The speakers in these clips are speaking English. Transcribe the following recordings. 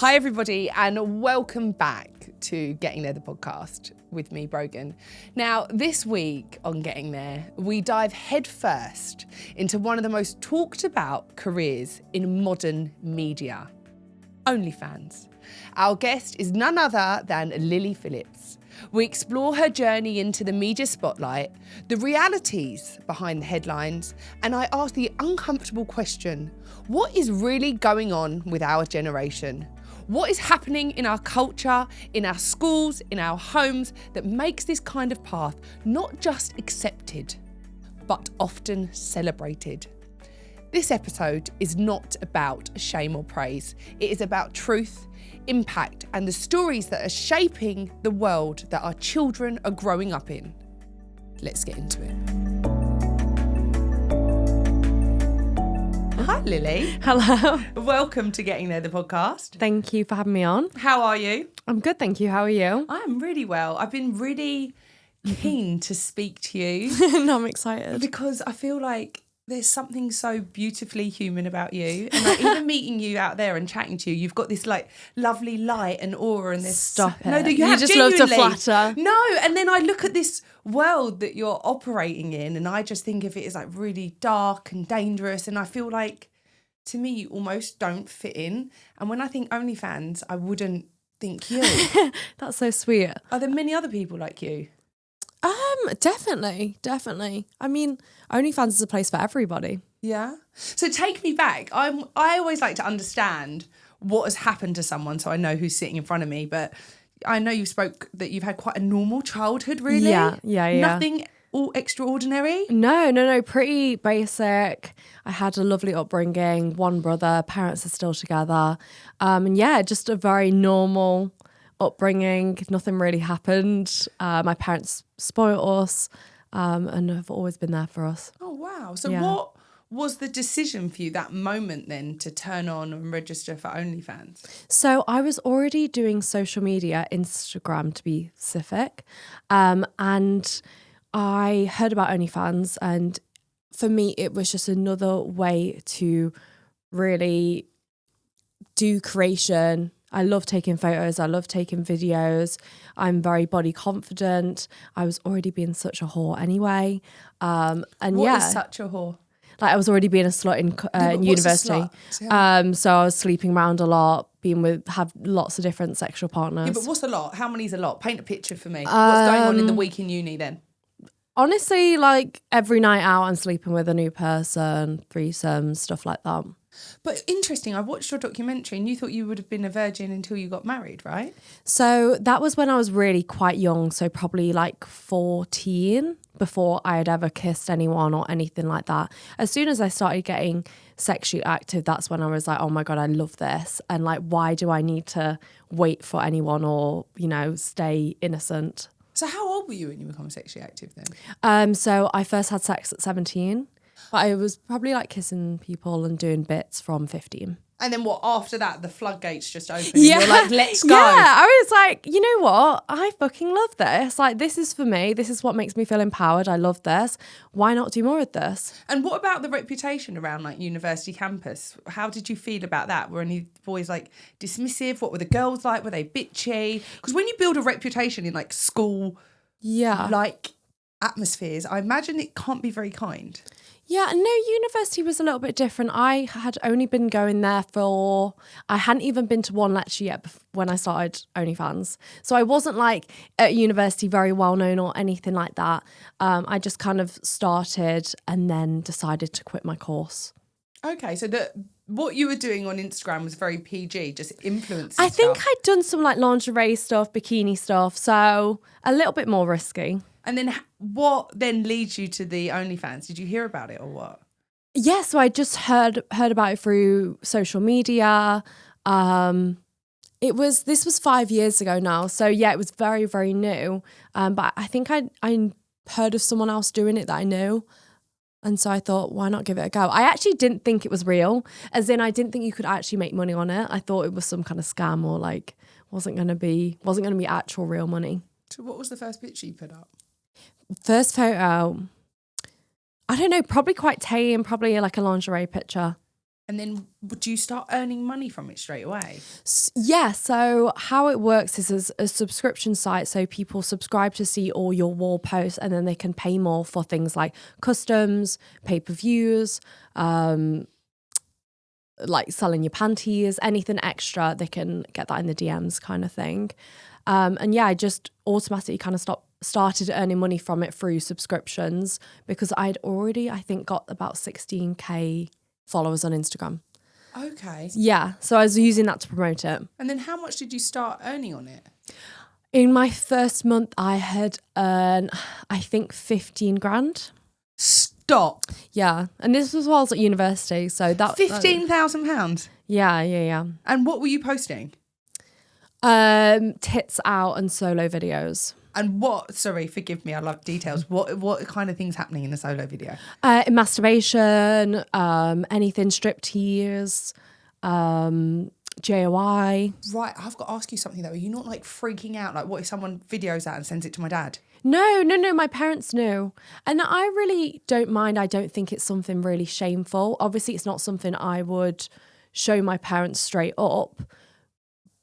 Hi everybody and welcome back to Getting There, the podcast with me, Brogan. Now, this week on Getting There, we dive headfirst into one of the most talked about careers in modern media, OnlyFans. Our guest is none other than Lily Phillips. We explore her journey into the media spotlight, the realities behind the headlines, and I ask the uncomfortable question, what is really going on with our generation? What is happening in our culture, in our schools, in our homes that makes this kind of path not just accepted, but often celebrated? This episode is not about shame or praise. It is about truth, impact, and the stories that are shaping the world that our children are growing up in. Let's get into it. Hi, Lily. Hello. Welcome to Getting There, the podcast. Thank you for having me on. How are you? I'm good, thank you. How are you? I'm really well. I've been really keen to speak to you No, I'm excited. because I feel like there's something so beautifully human about you. And like, even meeting you out there and chatting to you, you've got this like lovely light and aura and this... Stop it. No, You just love to flatter. No, and then I look at this world that you're operating in and I just think of it as like really dark and dangerous. And I feel like, to me, you almost don't fit in. And when I think OnlyFans, I wouldn't think you. That's so sweet. Are there many other people like you? Definitely. I mean, OnlyFans is a place for everybody. Yeah. So take me back. I always like to understand what has happened to someone so I know who's sitting in front of me. But I know you spoke that you've had quite a normal childhood, really. Yeah. Nothing all extraordinary. No. Pretty basic. I had a lovely upbringing, one brother, parents are still together. And yeah, just a very normal upbringing. Nothing really happened. My parents spoiled us and have always been there for us. Oh, wow. So what was the decision for you that moment then to turn on and register for OnlyFans? So I was already doing social media, Instagram to be specific, and I heard about OnlyFans, and for me it was just another way to really do creation. I love taking photos. I love taking videos. I'm very body confident. I was already being such a whore anyway. What is such a whore? Like I was already being a slut in university. So I was sleeping around a lot, have lots of different sexual partners. Yeah, but what's a lot? How many's a lot? Paint a picture for me. What's going on in the week in uni then? Honestly, like every night out, I'm sleeping with a new person, threesomes, stuff like that. But interesting, I watched your documentary and you thought you would have been a virgin until you got married, right? So that was when I was really quite young, so probably like 14, before I had ever kissed anyone or anything like that. As soon as I started getting sexually active, that's when I was like, oh my God, I love this. And like, why do I need to wait for anyone or, stay innocent? So how old were you when you became sexually active then? So I first had sex at 17. But I was probably like kissing people and doing bits from 15. And then what, after that, the floodgates just opened? Yeah. And you're like, let's go. Yeah, I was like, you know what? I fucking love this. Like, this is for me. This is what makes me feel empowered. I love this. Why not do more of this? And what about the reputation around like university campus? How did you feel about that? Were any boys like dismissive? What were the girls like? Were they bitchy? Because when you build a reputation in like school, like atmospheres, I imagine it can't be very kind. Yeah, no, university was a little bit different. I had only been going there I hadn't even been to one lecture yet when I started OnlyFans. So I wasn't like at university very well known or anything like that. I just kind of started and then decided to quit my course. Okay, so what you were doing on Instagram was very PG, just influencing I think stuff. I'd done some like lingerie stuff, bikini stuff, so a little bit more risky. And then what then leads you to the OnlyFans? Did you hear about it or what? Yeah, so I just heard about it through social media. This was 5 years ago now. So yeah, it was very, very new. But I think I heard of someone else doing it that I knew. And so I thought, why not give it a go? I actually didn't think it was real, as in I didn't think you could actually make money on it. I thought it was some kind of scam or like wasn't gonna be actual real money. So what was the first picture you put up? First photo, I don't know, probably quite tame, probably like a lingerie picture. And then would you start earning money from it straight away? Yeah, so how it works is as a subscription site. So people subscribe to see all your wall posts, and then they can pay more for things like customs, pay-per-views, like selling your panties, anything extra, they can get that in the DMs kind of thing. And yeah, I just automatically kind of started earning money from it through subscriptions because I'd already, I think, got about 16k followers on Instagram. Okay. Yeah, so I was using that to promote it. And then how much did you start earning on it? In my first month, I had earned, I think, 15 grand. Stop. Yeah, and this was while I was at university, so that £15,000. Yeah. And what were you posting? Tits out and solo videos. And what? Sorry, forgive me. I love details. What kind of things happening in the solo video? Masturbation, anything, striptease, JOI. Right, I've got to ask you something though. Are you not like freaking out? Like, what if someone videos that and sends it to my dad? No. My parents knew. And I really don't mind. I don't think it's something really shameful. Obviously, it's not something I would show my parents straight up.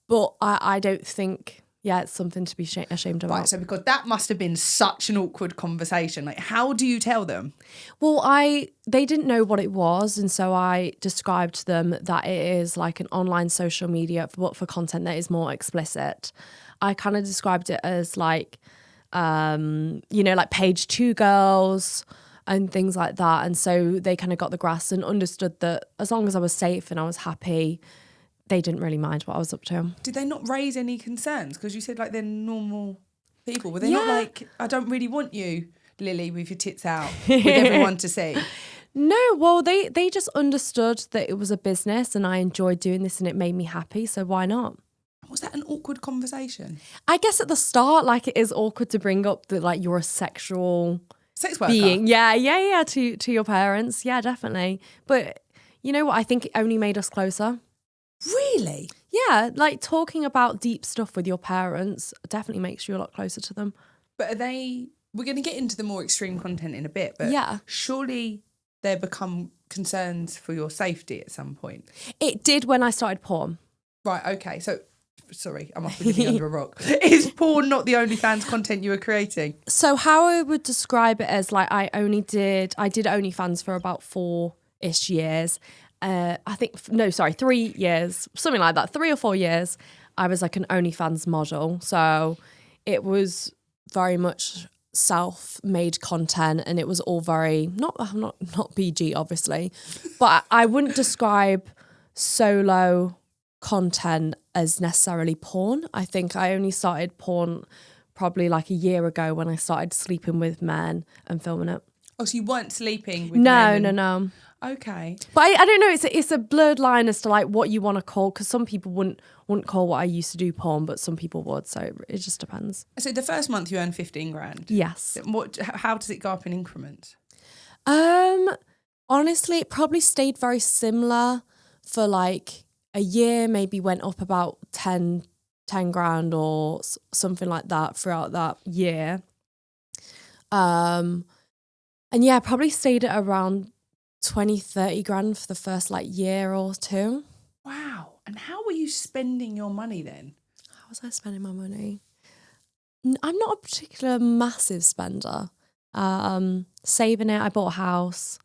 But I don't think, it's something to be ashamed about. Right, so because that must have been such an awkward conversation. Like, how do you tell them? Well, they didn't know what it was. And so I described to them that it is like an online social media, but for content that is more explicit. I kind of described it as like, like page 2 girls and things like that. And so they kind of got the grasp and understood that as long as I was safe and I was happy, they didn't really mind what I was up to. Did they not raise any concerns? Because you said like they're normal people. Were they not like, I don't really want you, Lily, with your tits out with everyone to see? No, well, they just understood that it was a business and I enjoyed doing this and it made me happy. So why not? Was that an awkward conversation? I guess at the start, like it is awkward to bring up that like you're a sexual sex worker. Being. Yeah, to your parents. Yeah, definitely. But you know what? I think it only made us closer. Really? Yeah, like talking about deep stuff with your parents definitely makes you a lot closer to them. But we're going to get into the more extreme content in a bit, but surely there become concerns for your safety at some point. It did when I started porn. Right, okay. So, sorry, I must be living under a rock. Is porn not the OnlyFans content you were creating? So how I would describe it as like I did OnlyFans for about 4-ish years. 3 years, something like that, 3 or 4 years. I was like an OnlyFans model. So it was very much self-made content and it was all very, not PG obviously, but I wouldn't describe solo content as necessarily porn. I think I only started porn probably like a year ago when I started sleeping with men and filming it. Oh, so you weren't sleeping with men? No. Okay. But I don't know, it's a blurred line as to like what you want to call, because some people wouldn't call what I used to do porn, but some people would, so it just depends. So the first month you earned 15 grand? Yes. How does it go up in increments? Honestly, it probably stayed very similar for like a year, maybe went up about 10 grand or something like that throughout that year. And yeah, probably stayed at around 20-30 grand for the first like year or two. Wow. And how were you spending your money then? How was I spending my money? I'm not a particular massive spender. Saving it, I bought a house.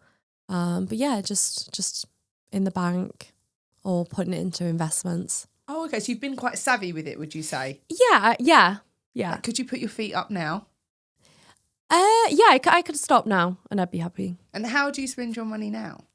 But yeah, just in the bank or putting it into investments. Oh, okay. So you've been quite savvy with it, would you say? Yeah. Like, could you put your feet up now? Yeah, I could stop now and I'd be happy. And how do you spend your money now?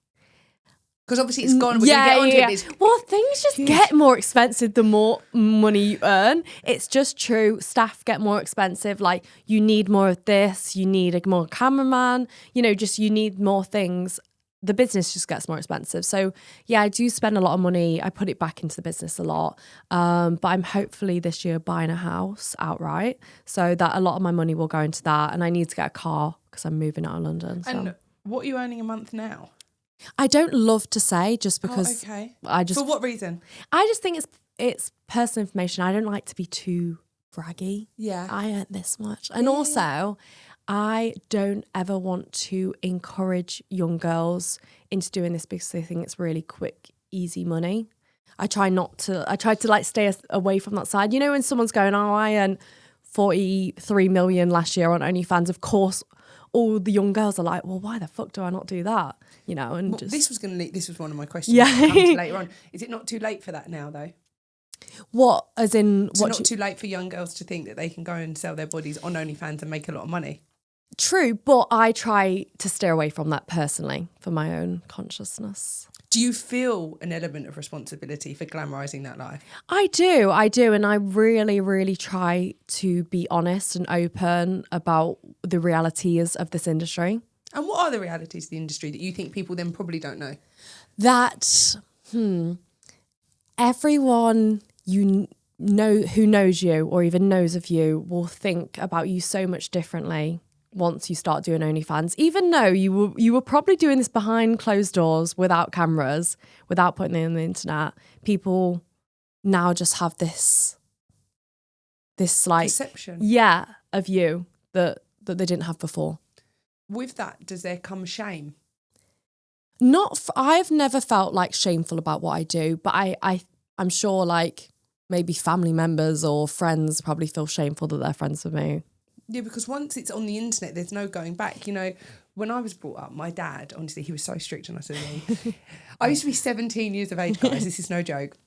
Because obviously it's gone. We're going to get onto it. Well, things just get more expensive the more money you earn. It's just true. Staff get more expensive. Like you need more of this. You need a more cameraman. You need more things. The business just gets more expensive. So yeah, I do spend a lot of money. I put it back into the business a lot. But I'm hopefully this year buying a house outright, so that a lot of my money will go into that. And I need to get a car because I'm moving out of London. So. And what are you earning a month now? I don't love to say just because. Oh, okay. For what reason? I just think it's personal information. I don't like to be too braggy. Yeah. I earn this much. And also, I don't ever want to encourage young girls into doing this because they think it's really quick, easy money. I try to like stay away from that side. You know, when someone's going, oh, I earned 43 million last year on OnlyFans, of course, all the young girls are like, well, why the fuck do I not do that? You know, and well, just... This was one of my questions. Yeah. To come to later on. Is it not too late for that now, though? What, as in... It's not too late for young girls to think that they can go and sell their bodies on OnlyFans and make a lot of money? True, but I try to steer away from that personally for my own consciousness. Do you feel an element of responsibility for glamorising that life? I do. And I really, really try to be honest and open about the realities of this industry. And what are the realities of the industry that you think people then probably don't know? That everyone you know who knows you or even knows of you will think about you so much differently once you start doing OnlyFans, even though you were probably doing this behind closed doors without cameras, without putting it on the internet. People now just have this like perception, of you that they didn't have before. With that, does there come shame? I've never felt like shameful about what I do, but I'm sure like maybe family members or friends probably feel shameful that they're friends with me. Yeah, because once it's on the internet, there's no going back. You know, when I was brought up, my dad, honestly, he was so strict on us. I used to be 17 years of age, guys. This is no joke.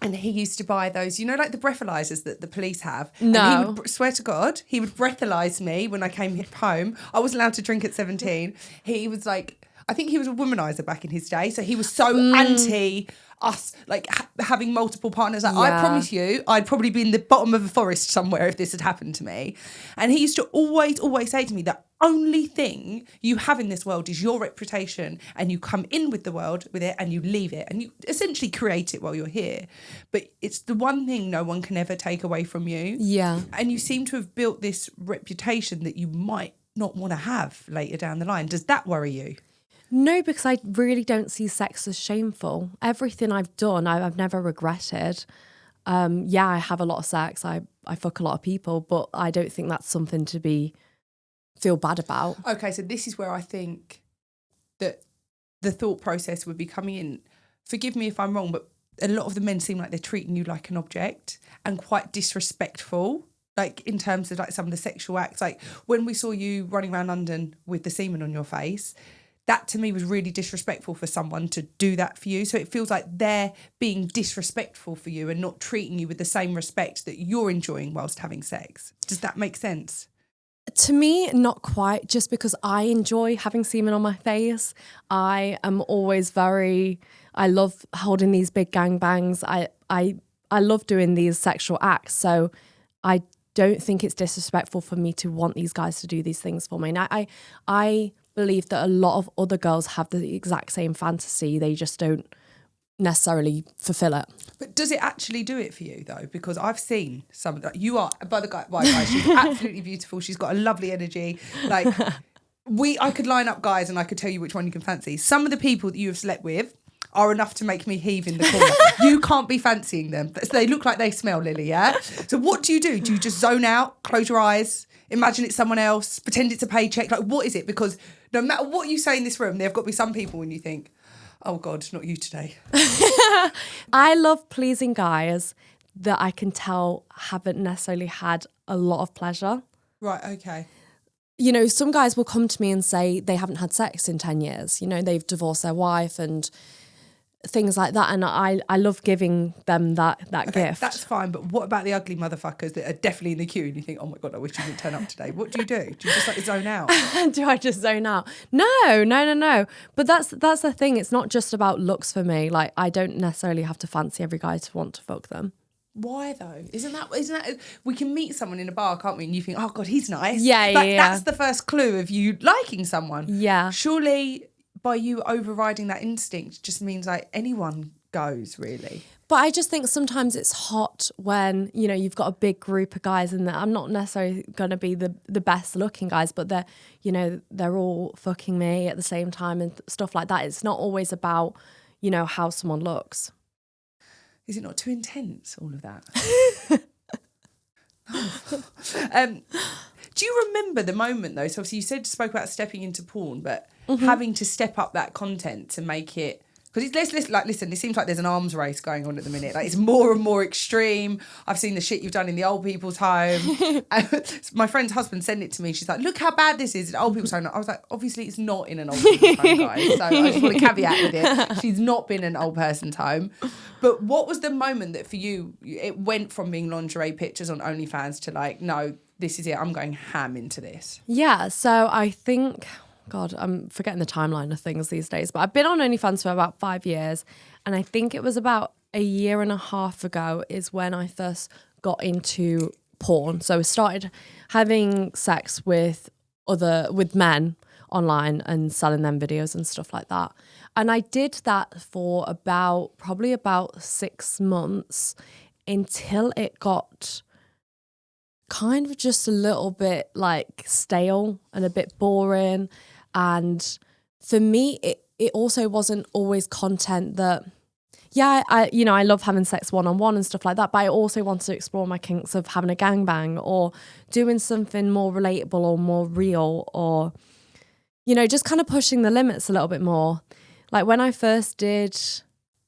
And he used to buy those, you know, like the breathalyzers that the police have. No. And he would, swear to God, he would breathalyze me when I came home. I wasn't allowed to drink at 17. He was like, I think he was a womanizer back in his day. So he was so anti us, like having multiple partners. Like, I promise you, I'd probably be in the bottom of a forest somewhere if this had happened to me. And he used to always say to me, the only thing you have in this world is your reputation, and you come in with the world with it and you leave it, and you essentially create it while you're here. But it's the one thing no one can ever take away from you. Yeah. And you seem to have built this reputation that you might not want to have later down the line. Does that worry you? No, because I really don't see sex as shameful. Everything I've done, I've never regretted. I have a lot of sex. I fuck a lot of people, but I don't think that's something to feel bad about. Okay, so this is where I think that the thought process would be coming in. Forgive me if I'm wrong, but a lot of the men seem like they're treating you like an object and quite disrespectful. Like in terms of like some of the sexual acts. Like when we saw you running around London with the semen on your face, that to me was really disrespectful for someone to do that for you. So it feels like they're being disrespectful for you and not treating you with the same respect that you're enjoying whilst having sex. Does that make sense? To me, not quite, just because I enjoy having semen on my face. I am always I love holding these big gangbangs. I love doing these sexual acts. So I don't think it's disrespectful for me to want these guys to do these things for me. And I believe that a lot of other girls have the exact same fantasy. They just don't necessarily fulfill it. But does it actually do it for you though? Because I've seen some of that. You are, by the way, guys, she's absolutely beautiful. She's got a lovely energy. Like I could line up guys and I could tell you which one you can fancy. Some of the people that you have slept with are enough to make me heave in the corner. You can't be fancying them. They look like they smell, Lily, yeah? So what do? Do you just zone out, close your eyes, imagine it's someone else, pretend it's a paycheck? Like, what is it? Because no matter what you say in this room, there have got to be some people when you think, oh God, not you today. I love pleasing guys that I can tell haven't necessarily had a lot of pleasure. Right, okay. You know, some guys will come to me and say they haven't had sex in 10 years. You know, they've divorced their wife and things like that. And I love giving them that Okay, gift. that's fine. But what about the ugly motherfuckers that are definitely in the queue and you think, oh my God, I wish you didn't turn up today? What do? Do you just like zone out? Do I just zone out? No. But that's the thing. It's not just about looks for me. Like, I don't necessarily have to fancy every guy to want to fuck them. Why though? Isn't that we can meet someone in a bar, can't we? And you think, oh God, he's nice. Yeah. That's the first clue of you liking someone. Yeah. Surely by you overriding that instinct just means like anyone goes, really. But I just think sometimes it's hot when, you know, you've got a big group of guys and I'm not necessarily going to be the best looking guys, but they're all fucking me at the same time and stuff like that. It's not always about, you know, how someone looks. Is it not too intense, all of that? Do Do you remember the moment though? So obviously you spoke about stepping into porn, but having to step up that content to make it, because listen, it seems like there's an arms race going on at the minute. Like, it's more and more extreme. I've seen the shit you've done in the old people's home. My friend's husband sent it to me. She's like, look how bad this is in old people's home. I was like, obviously it's not in an old people's home, guys. So I just want to caveat with it. She's not been in an old person's home. But what was the moment that for you, it went from being lingerie pictures on OnlyFans to like, no, this is it. I'm going ham into this. Yeah, so I think, God, I'm forgetting the timeline of things these days, but I've been on OnlyFans for about 5 years. And I think it was about a year and a half ago is when I first got into porn. So I started having sex with men online and selling them videos and stuff like that. And I did that for probably about 6 months until it got kind of just a little bit like stale and a bit boring. And for me, it also wasn't always content that, I love having sex one-on-one and stuff like that, but I also wanted to explore my kinks of having a gangbang or doing something more relatable or more real, or, just kind of pushing the limits a little bit more. Like when I first did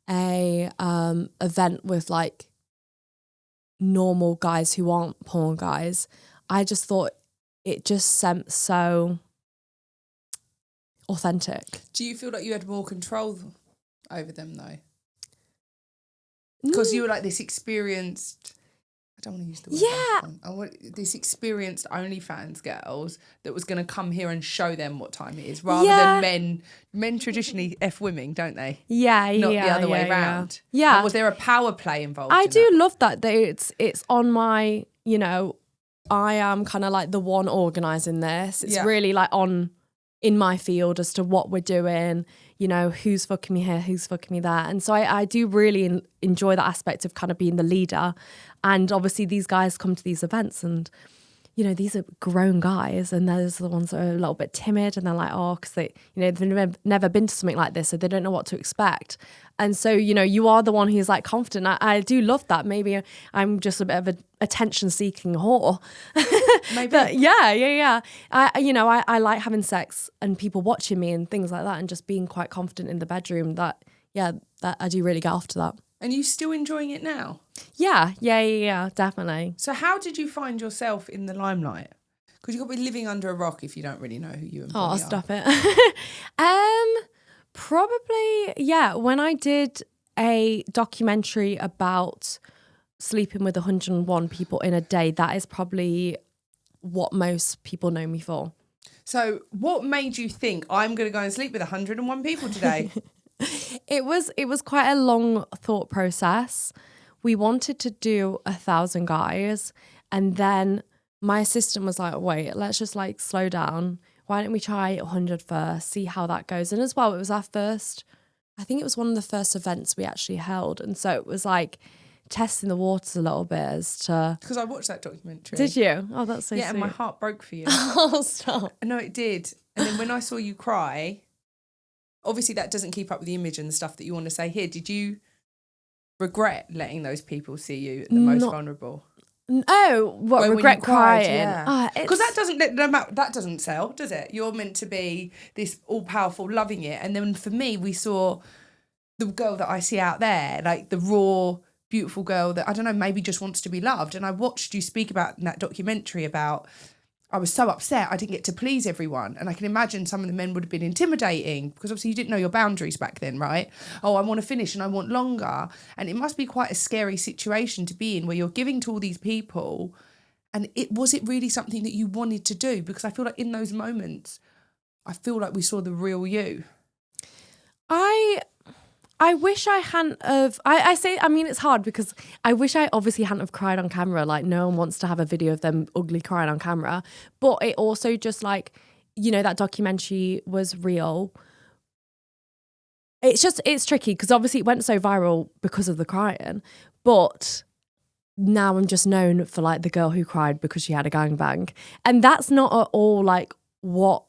a event with like normal guys who aren't porn guys, I just thought it just seemed so authentic. Do you feel like you had more control over them though? Because you were like this experienced, I don't want to use the word. Yeah. I want this experienced OnlyFans girls that was going to come here and show them what time it is, rather than men. Men traditionally F women, don't they? Yeah, Not the other way round. Yeah. And was there a power play involved? I do love that it's on my, I am kind of like the one organising this. It's really like in my field as to what we're doing, who's fucking me here, who's fucking me there. And so I do really enjoy that aspect of kind of being the leader. And obviously these guys come to these events and, these are grown guys, and there's the ones that are a little bit timid and they're like, because they've never been to something like this, so they don't know what to expect. And so, you are the one who's like confident. I do love that. Maybe I'm just a bit of an attention-seeking whore. Maybe. But yeah. I like having sex and people watching me and things like that, and just being quite confident in the bedroom. That I do really get after that. And you still enjoying it now? Yeah, definitely. So how did you find yourself in the limelight? Because you've got to be living under a rock if you don't really know who you and Bonnie are. Stop it. Probably, when I did a documentary about sleeping with 101 people in a day, that is probably what most people know me for. So what made you think I'm going to go and sleep with 101 people today? It was quite a long thought process. We wanted to do 1,000 guys, and then my assistant was like, wait, let's just like slow down. Why don't we try 100 first, see how that goes? And as well, it was I think it was one of the first events we actually held. And so it was like testing the waters a little bit as to... Because I watched that documentary. Did you? Oh, that's so sweet. Yeah, and my heart broke for you. Oh, stop. No, it did. And then when I saw you cry, obviously that doesn't keep up with the image and the stuff that you want to say here. Did you regret letting those people see you at the most vulnerable? Oh, what, regret crying? Because that doesn't sell, does it? You're meant to be this all-powerful, loving it. And then for me, we saw the girl that I see out there, like the raw, beautiful girl that, I don't know, maybe just wants to be loved. And I watched you speak about in that documentary about, I was so upset I didn't get to please everyone. And I can imagine some of the men would have been intimidating because obviously you didn't know your boundaries back then, right? Oh, I want to finish and I want longer. And it must be quite a scary situation to be in where you're giving to all these people. And was it really something that you wanted to do? Because I feel like in those moments, I feel like we saw the real you. I wish I hadn't have, I mean, it's hard because I wish I obviously hadn't have cried on camera. Like no one wants to have a video of them ugly crying on camera. But it also just like, that documentary was real. It's tricky because obviously it went so viral because of the crying. But now I'm just known for like the girl who cried because she had a gangbang. And that's not at all like what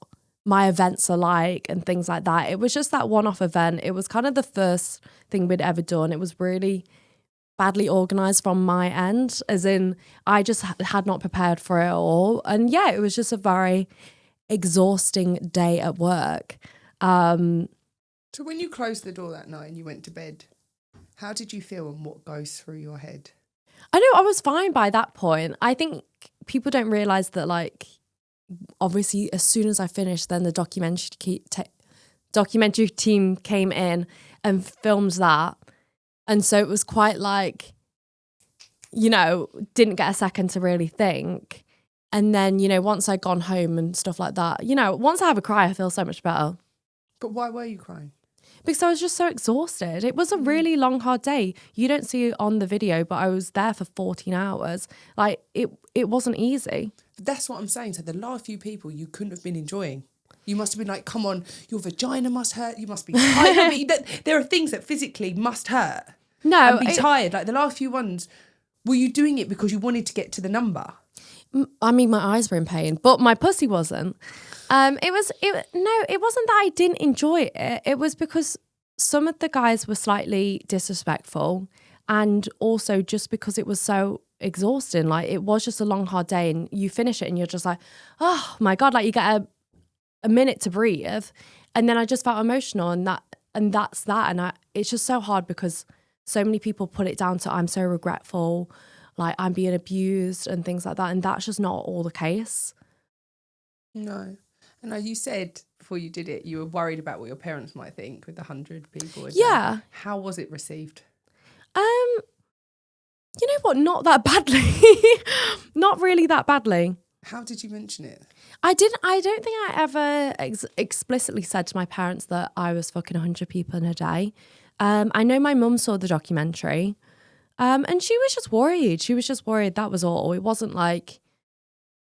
my events are like and things like that. It was just that one-off event. It was kind of the first thing we'd ever done. It was really badly organised from my end, as in I just had not prepared for it all. And yeah, it was just a very exhausting day at work. So when you closed the door that night and you went to bed, how did you feel and what goes through your head? I know I was fine by that point. I think people don't realise that, like, obviously as soon as I finished, then the documentary team came in and filmed that. And so it was quite like, you know, didn't get a second to really think. And then, you know, once I'd gone home and stuff like that, you know, once I have a cry, I feel so much better. But why were you crying? Because I was just so exhausted. It was a really long, hard day. You don't see it on the video, but I was there for 14 hours. Like, it wasn't easy. That's what I'm saying. So the last few people you couldn't have been enjoying. You must have been like, come on, your vagina must hurt. You must be tired. I mean, there are things that physically must hurt. No. And be tired. Like the last few ones, were you doing it because you wanted to get to the number? I mean, my eyes were in pain, but my pussy wasn't. It wasn't that I didn't enjoy it. It was because some of the guys were slightly disrespectful, and also just because it was so exhausting. Like, it was just a long, hard day, and you finish it and you're just like, oh my God, like you get a minute to breathe. And then I just felt emotional, and that's that. And it's just so hard because so many people put it down to I'm so regretful, like I'm being abused and things like that. And that's just not all the case. No. And as you said before you did it, you were worried about what your parents might think with the 100 people. Yeah. How was it received? You know what? Not that badly. Not really that badly. How did you mention it? I don't think I ever explicitly said to my parents that I was fucking 100 people in a day. I know my mum saw the documentary, and she was just worried. She was just worried, that was all. It wasn't like,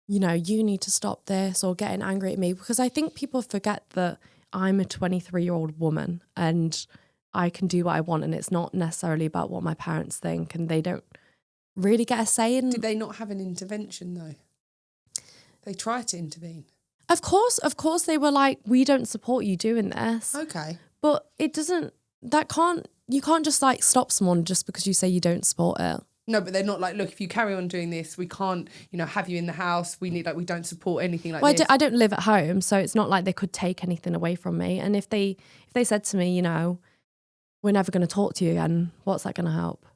you know, you need to stop this or getting angry at me, because I think people forget that I'm a 23-year-old woman and I can do what I want, and it's not necessarily about what my parents think, and they don't really get a say in. Did they not have an intervention though? They tried to intervene. Of course they were like, we don't support you doing this. Okay. But you can't just like stop someone just because you say you don't support it. No, but they're not like, look, if you carry on doing this, we can't, you know, have you in the house. We don't support anything like this. I don't live at home, so it's not like they could take anything away from me. And if they said to me, you know, we're never going to talk to you again, what's that going to help?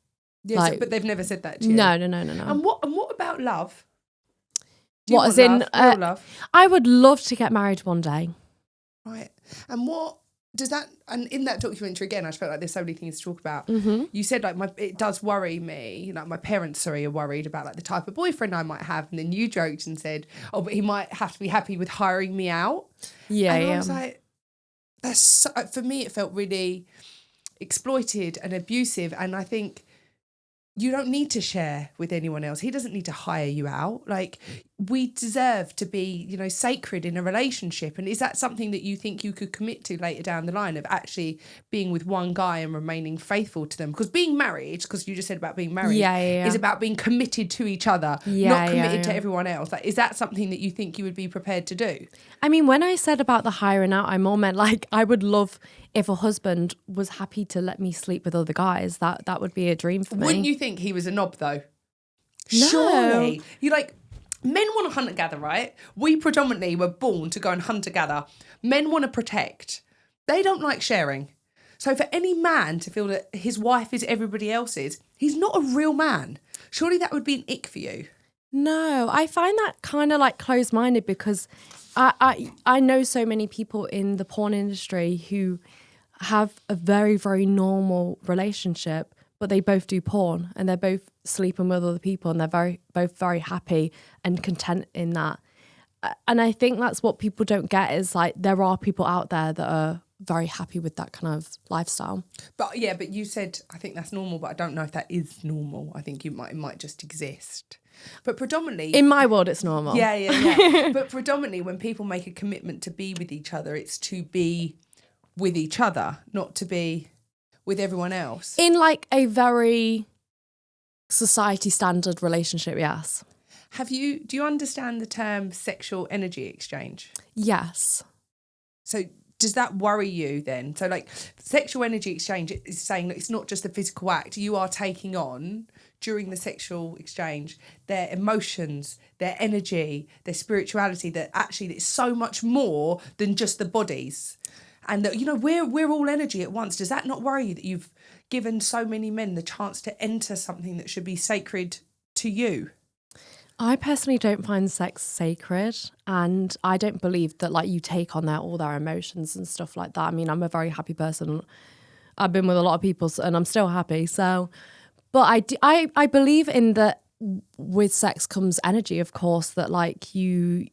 Yes, like, but they've never said that to you. No. And what about love? What, as in real love? I would love to get married one day. Right. And what does that, and in that documentary again, I just felt like there's so many things to talk about. Mm-hmm. You said like it does worry me, like my parents, are worried about like the type of boyfriend I might have. And then you joked and said, oh, but he might have to be happy with hiring me out. Yeah. And I was like, that's so, for me, it felt really exploited and abusive. And I think you don't need to share with anyone else. He doesn't need to hire you out. Like, we deserve to be, you know, sacred in a relationship. And is that something that you think you could commit to later down the line, of actually being with one guy and remaining faithful to them? Because being married, because you just said about being married, is about being committed to each other, not committed to everyone else. Like, is that something that you think you would be prepared to do? I mean, when I said about the hiring out, I more meant like I would love if a husband was happy to let me sleep with other guys. That would be a dream for me. Wouldn't you think he was a knob though? No. Surely. You like, men want to hunt and gather, right? We predominantly were born to go and hunt and gather. Men want to protect. They don't like sharing. So for any man to feel that his wife is everybody else's, he's not a real man. Surely that would be an ick for you. No, I find that kind of like closed-minded, because I know so many people in the porn industry who have a very, very normal relationship, but they both do porn and they're both sleeping with other people, and they're both very happy and content in that. And I think that's what people don't get, is like there are people out there that are very happy with that kind of lifestyle. But you said, I think that's normal, but I don't know if that is normal. I think it might just exist. But predominantly, in my world, it's normal. Yeah. But predominantly when people make a commitment to be with each other, it's to be with each other, not to be with everyone else. In like a very society standard relationship, yes. Do you understand the term sexual energy exchange? Yes. So does that worry you then? So like sexual energy exchange is saying that it's not just a physical act. You are taking on during the sexual exchange their emotions, their energy, their spirituality, that actually it's so much more than just the bodies. And that, you know, we're all energy at once. Does that not worry you that you've given so many men the chance to enter something that should be sacred to you? I personally don't find sex sacred, and I don't believe that like you take on all their emotions and stuff like that. I mean, I'm a very happy person. I've been with a lot of people and I'm still happy. So, but I believe in that with sex comes energy, of course, that like you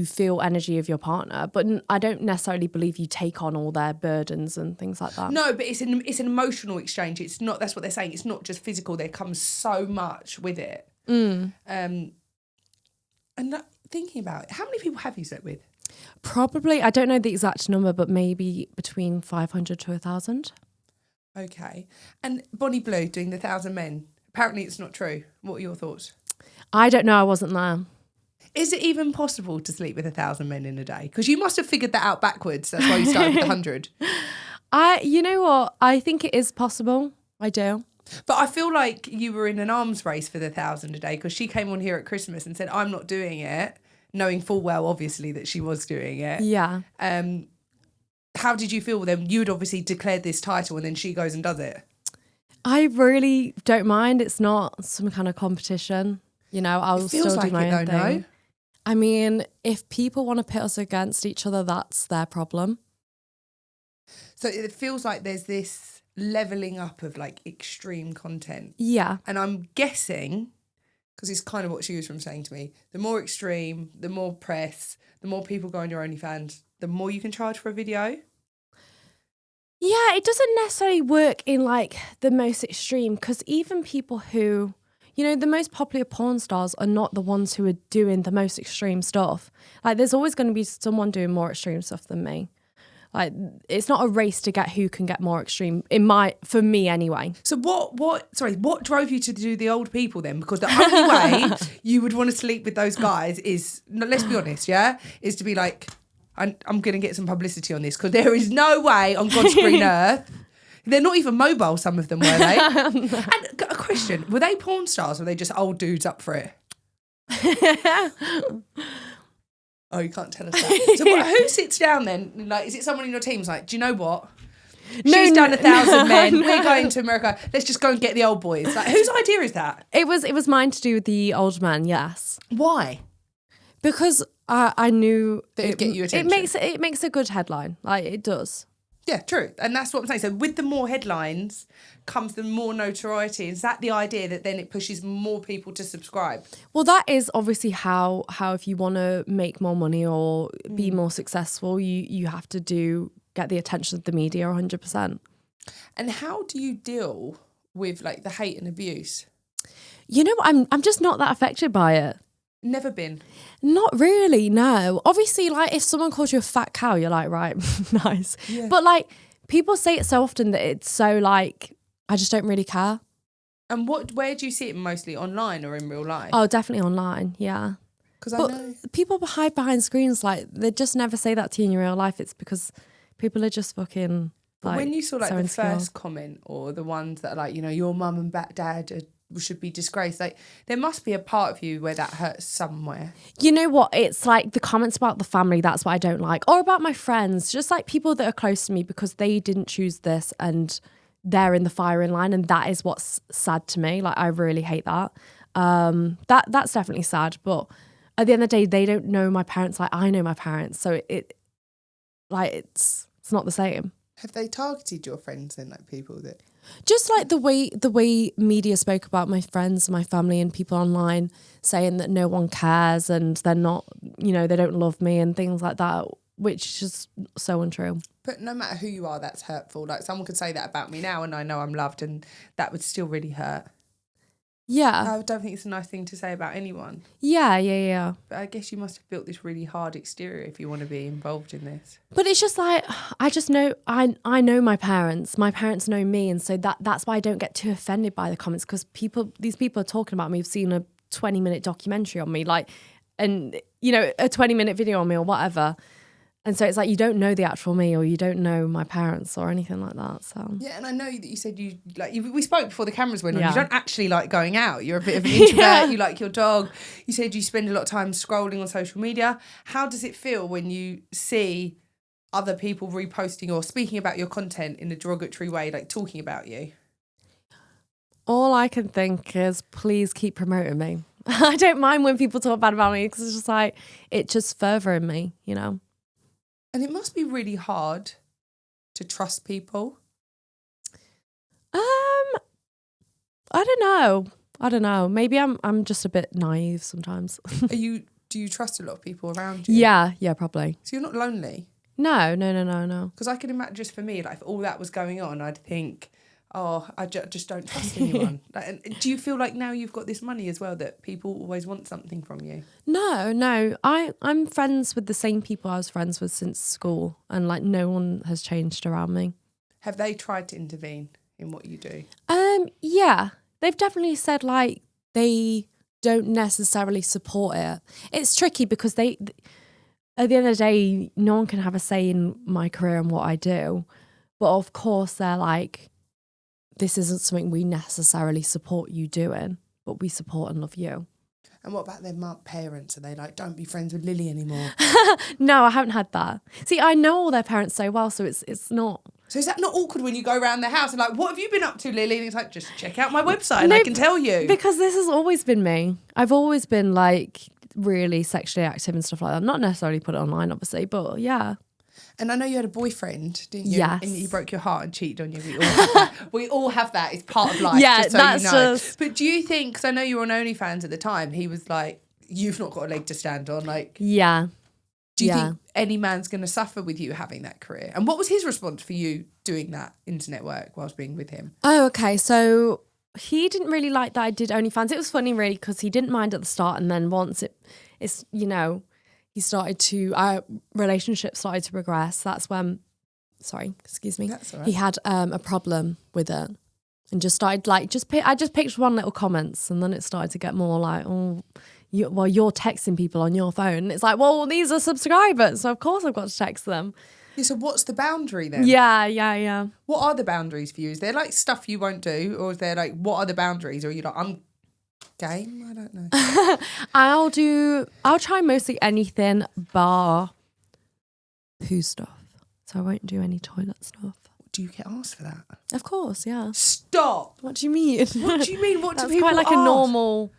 feel energy of your partner, but I don't necessarily believe you take on all their burdens and things like that. No, but it's an emotional exchange. It's not, that's what they're saying. It's not just physical. There comes so much with it. And thinking about it, how many people have you slept with? Probably, I don't know the exact number, but maybe between 500 to 1,000. Okay. And Bonnie Blue doing the 1,000 men. Apparently it's not true. What are your thoughts? I don't know. I wasn't there. Is it even possible to sleep with 1,000 men in a day? Because you must have figured that out backwards. That's why you started with 100. You know what? I think it is possible. I do. But I feel like you were in an arms race for the 1,000 a day, because she came on here at Christmas and said, I'm not doing it, knowing full well, obviously, that she was doing it. Yeah. How did you feel then? You had obviously declared this title and then she goes and does it. I really don't mind. It's not some kind of competition. You know, I'll still do my own thing. No? I mean, if people want to pit us against each other, that's their problem. So it feels like there's this leveling up of like extreme content. Yeah. And I'm guessing, because it's kind of what she was from saying to me, the more extreme, the more press, the more people go on your OnlyFans, the more you can charge for a video. Yeah, it doesn't necessarily work in like the most extreme, because even people who, you know, the most popular porn stars are not the ones who are doing the most extreme stuff. Like there's always going to be someone doing more extreme stuff than me. Like it's not a race to get who can get more extreme for me anyway. So what drove you to do the old people then? Because the only way you would want to sleep with those guys is, let's be honest, yeah, is to be like, I'm going to get some publicity on this, because there is no way on God's green earth. They're not even mobile, some of them, were they? And a question, were they porn stars or were they just old dudes up for it? Oh, you can't tell us that. So who sits down then? Like, is it someone in your team who's like, do you know what? She's done 1,000 men. No. We're going to America. Let's just go and get the old boys. Like, whose idea is that? It was mine to do with the old man, yes. Why? Because I knew that it'd get you attention. It makes a good headline. Like, it does. Yeah, true. And that's what I'm saying. So with the more headlines comes the more notoriety. Is that the idea that then it pushes more people to subscribe? Well, that is obviously how if you want to make more money or be more successful, you have to get the attention of the media 100%. And how do you deal with like the hate and abuse? You know, I'm just not that affected by it. Never been. Not really, no. Obviously, like, if someone calls you a fat cow, you're like, right, nice. Yeah. But, like, people say it so often that it's so, like, I just don't really care. And where do you see it mostly? Online or in real life? Oh, definitely online, yeah. Because I know people hide behind screens, like, they just never say that to you in your real life. It's because people are just fucking, like, when you saw, like, so the insecure. first comment or the ones that are like, you know, your mum and dad should be disgraced, like there must be a part of you where that hurts somewhere. You know what, it's like the comments about the family, that's what I don't like, or about my friends, just like people that are close to me, because they didn't choose this and they're in the firing line, and that is what's sad to me. Like, I really hate that. That's definitely sad, but at the end of the day, they don't know my parents like I know my parents, so it's not the same. Have they targeted your friends then, like people that... Just like the way media spoke about my friends and my family and people online, saying that no one cares and they're not, you know, they don't love me and things like that, which is just so untrue. But no matter who you are, that's hurtful. Like, someone could say that about me now and I know I'm loved, and that would still really hurt. Yeah. I don't think it's a nice thing to say about anyone. Yeah. But I guess you must have built this really hard exterior if you want to be involved in this. But it's just like, I just know, I know my parents know me, and so that's why I don't get too offended by the comments, because these people are talking about me, have seen a 20-minute documentary on me, like, and, you know, a 20-minute video on me or whatever. And so it's like you don't know the actual me, or you don't know my parents or anything like that. So yeah, and I know that you said we spoke before the cameras went on. Yeah. You don't actually like going out. You're a bit of an introvert. Yeah. You like your dog. You said you spend a lot of time scrolling on social media. How does it feel when you see other people reposting or speaking about your content in a derogatory way, like talking about you? all I can think is, please keep promoting me. I don't mind when people talk bad about me, because it's just like, it's just furthering me, you know? And it must be really hard to trust people. I don't know. Maybe I'm just a bit naive sometimes. Do you trust a lot of people around you? Yeah, probably. So you're not lonely? No. Because I can imagine, just for me, like if all that was going on, I'd think, I just don't trust anyone. And do you feel like now you've got this money as well that people always want something from you? No. I'm friends with the same people I was friends with since school, and like no one has changed around me. Have they tried to intervene in what you do? Yeah. They've definitely said like they don't necessarily support it. It's tricky because at the end of the day, no one can have a say in my career and what I do. But of course they're like, this isn't something we necessarily support you doing, but we support and love you. And what about their parents? Are they like, don't be friends with Lily anymore? No, I haven't had that. See, I know all their parents so well, so it's not. So is that not awkward when you go around their house and like, what have you been up to, Lily? And it's like, just check out my website and I can tell you. Because this has always been me. I've always been like really sexually active and stuff like that. Not necessarily put it online, obviously, but yeah. And I know you had a boyfriend, didn't you? Yes. And he broke your heart and cheated on you. We all have that. We all have that. It's part of life. Yeah, just so that's you know. just... But do you think, because I know you were on OnlyFans at the time, he was like, you've not got a leg to stand on. Like, yeah. Do you think any man's going to suffer with you having that career? And what was his response for you doing that internet work whilst being with him? Oh, okay. So he didn't really like that I did OnlyFans. It was funny, really, because he didn't mind at the start. And then once it's, you know, our relationship started to progress. That's when, sorry, excuse me. That's all right. He had a problem with it and just started like, I just picked one little comments, and then it started to get more like, you're texting people on your phone. And it's like, well, these are subscribers, so of course I've got to text them. Yeah, so what's the boundary then? Yeah. What are the boundaries for you? Is there like stuff you won't do, or is there like, what are the boundaries? Or are you like, I'm game? I don't know. I'll try mostly anything bar poo stuff. So I won't do any toilet stuff. Do you get asked for that? Of course, yeah. Stop. What do you mean? What do you mean? What do That's people quite like ask? a normal